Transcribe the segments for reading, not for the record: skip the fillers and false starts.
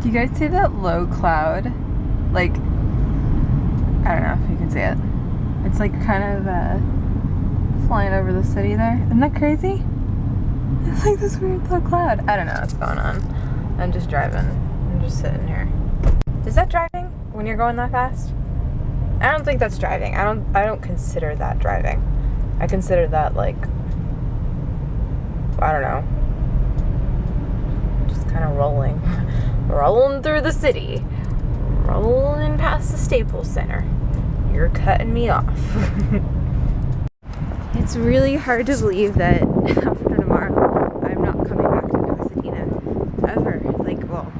Do you guys see that low cloud? Like, I don't know if you can see it. It's like kind of flying over the city there. Isn't that crazy? It's like this weird low cloud. I don't know what's going on. I'm just driving. I'm just sitting here. Is that driving when you're going that fast? I don't think that's driving. I don't consider that driving. I consider that like, I don't know, just kind of rolling. Rolling through the city. Rolling past the Staples Center. You're cutting me off. It's really hard to believe that after tomorrow, I'm not coming back to Pasadena ever. Like, well,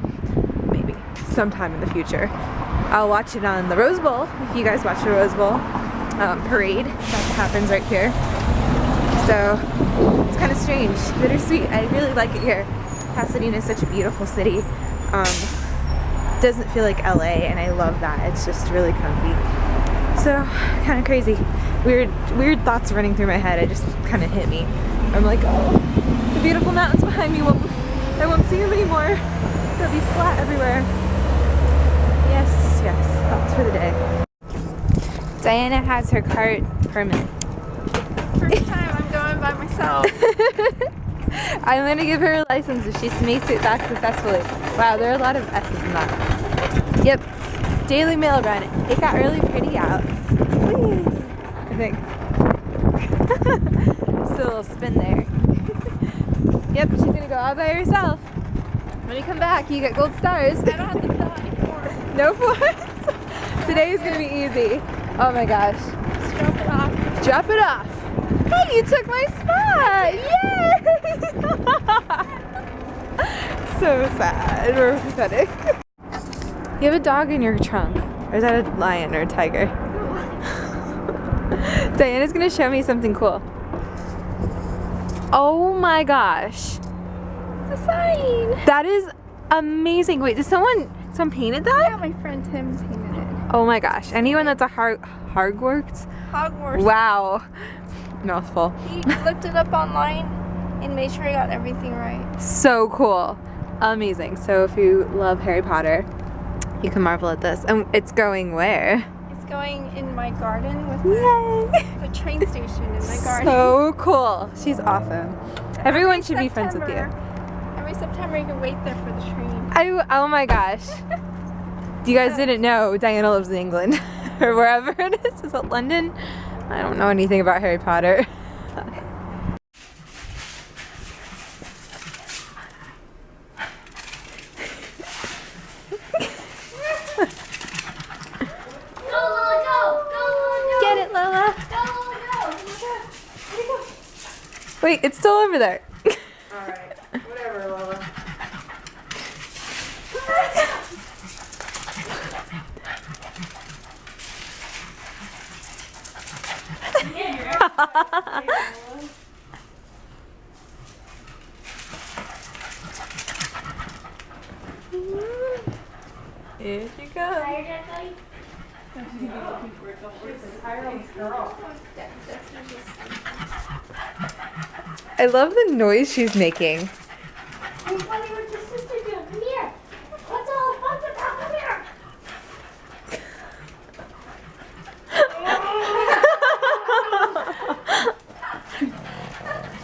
maybe sometime in the future. I'll watch it on the Rose Bowl, if you guys watch the Rose Bowl parade that happens right here. So, it's kind of strange, bittersweet. I really like it here. Pasadena is such a beautiful city. Doesn't feel like LA, and I love that. It's just really comfy. So, kind of crazy. Weird thoughts running through my head. It just kind of hit me. I'm like, oh, the beautiful mountains behind me. I won't see them anymore. They'll be flat everywhere. Yes, thoughts for the day. Diana has her cart permit. First time I'm going by myself. I'm gonna give her a license if she makes it back successfully. Wow, there are a lot of S's in that. Yep, Daily Mail run. It got really pretty out. Whee! I think. Just a little spin there. Yep, she's gonna go all by herself. When you come back, you get gold stars. I don't have to fill out any forms. No forms? Today is gonna be easy. Oh my gosh. Just drop it off. Drop it off. Hey, you took my spot! Yay! So sad. We're pathetic. You have a dog in your trunk. Or is that a lion or a tiger? Diana's gonna show me something cool. Oh my gosh. It's a sign. That is amazing. Wait, did someone painted that? Yeah, my friend Tim painted it. Oh my gosh. Anyone that's a Hogwarts? Hogwarts. Wow. Mouthful. He looked it up online and made sure he got everything right. So cool. Amazing. So if you love Harry Potter, you can marvel at this. And it's going where? It's going in my garden with Yay! the train station in my garden. So cool. She's awesome. Everyone should be friends with you. Every September you can wait there for the train. Oh my gosh. You guys didn't know Diana lives in England or wherever it is. Is it London? I don't know anything about Harry Potter. Get it, Lola. Wait, it's still over there. Alright, whatever, Lola. Here she goes. I love the noise she's making. Hey, buddy, what's your sister doing? Come here. What's all the fuss about? Come here.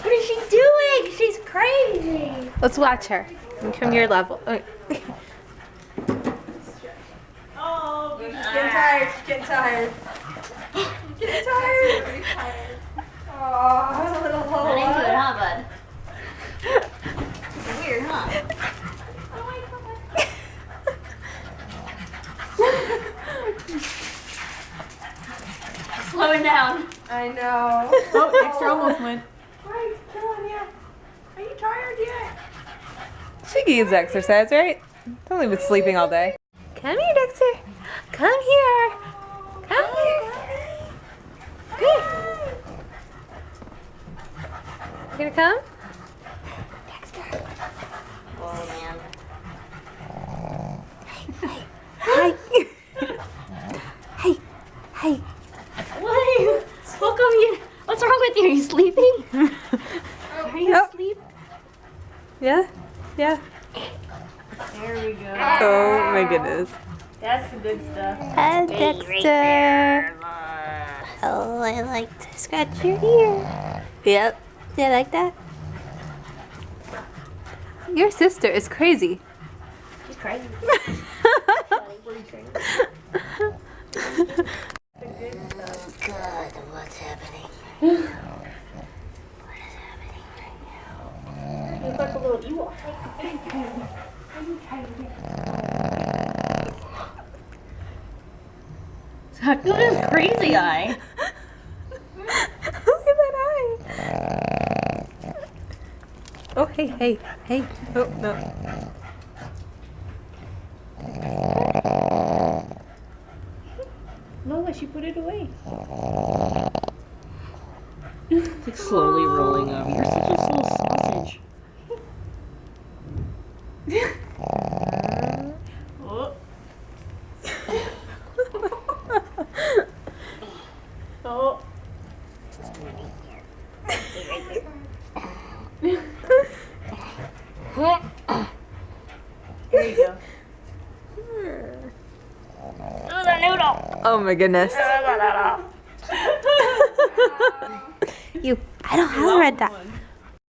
What is she doing? She's crazy. Let's watch her. From your level. Oh, she's getting tired. She's getting tired. She's getting tired. Oh, little Lola. Not into it, huh, bud? Weird, huh? Slow it down. I know. Oh, Dexter almost went. Right, killing ya. Are you tired yet? She needs exercise, right? Don't leave it sleeping all day. Come here, Dexter. Come here. Come here. Come here. You gonna come? Dexter. Oh, man. Hi. Hey. Hey. What are you? How come you? What's wrong with you? Are you sleeping? Are you Yep. asleep? Yeah? Yeah. There we go. Oh my goodness. That's the good stuff. Hi, Dexter. Oh, I like to scratch your ear. Yep. Do you like that? Your sister is crazy. She's crazy. God, what's happening? Looks like a little Ewok. Look at his crazy eye. Look at that eye. Oh, hey, hey, hey. Oh, no. No, she put it away. It's like slowly rolling over. You're such a slow sausage. Oh. Oh. Here you go. Ooh, the noodle. Oh my goodness. You, I don't have a red dot.